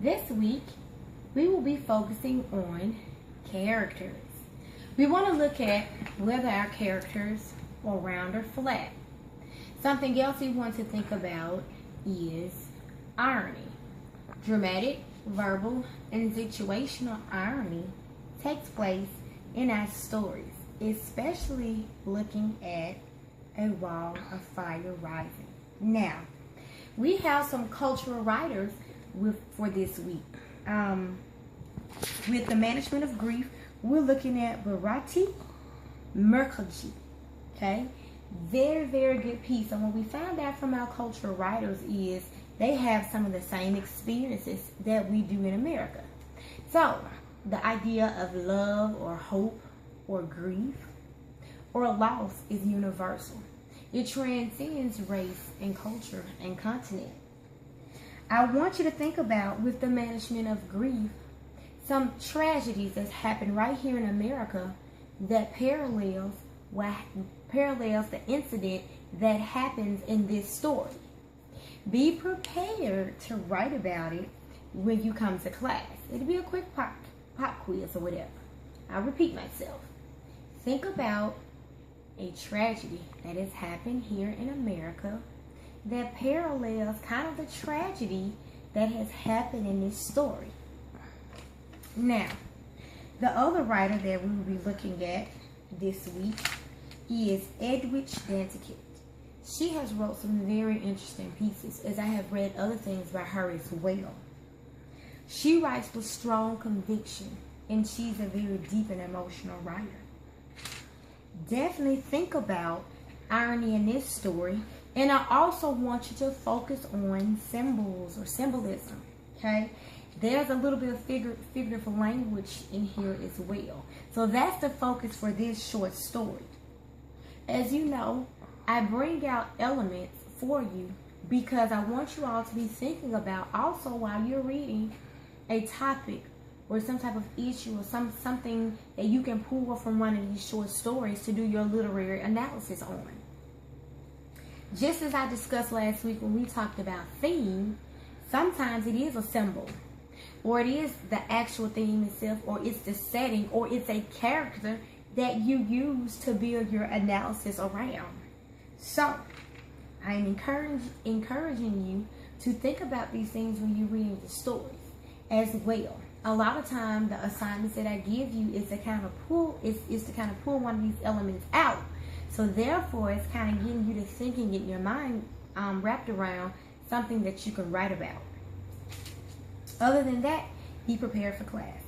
This week, we will be focusing on characters. We want to look at whether our characters are round or flat. Something else we want to think about is irony. Dramatic, verbal, and situational irony takes place in our stories, especially looking at a wall of fire rising. Now, we have some cultural writers for this week. With the management of grief, we're looking at Bharati Mukherjee. Okay? Very, very good piece. And what we found out from our cultural writers is they have some of the same experiences that we do in America. So, the idea of love or hope or grief or loss is universal. It transcends race and culture and continent. I want you to think about, with the management of grief, some tragedies that's happened right here in America that parallels the incident that happens in this story. Be prepared to write about it when you come to class. It'll be a quick pop quiz or whatever. I'll repeat myself. Think about a tragedy that has happened here in America that parallels kind of the tragedy that has happened in this story. Now, the other writer that we will be looking at this week is Edwidge Danticat. She has wrote some very interesting pieces, as I have read other things by her as well. She writes with strong conviction, and she's a very deep and emotional writer. Definitely think about irony in this story, and I also want you to focus on symbols or symbolism, okay? There's a little bit of figurative language in here as well. So that's the focus for this short story. As you know, I bring out elements for you because I want you all to be thinking about also while you're reading a topic or some type of issue or something that you can pull from one of these short stories to do your literary analysis on. Just as I discussed last week when we talked about theme, sometimes it is a symbol, or it is the actual theme itself, or it's the setting, or it's a character that you use to build your analysis around. So, I'm encouraging you to think about these things when you're reading the stories as well. A lot of time, the assignments that I give you is to kind of pull one of these elements out. So therefore, it's kind of getting you to thinking, getting your mind wrapped around something that you can write about. Other than that, be prepared for class.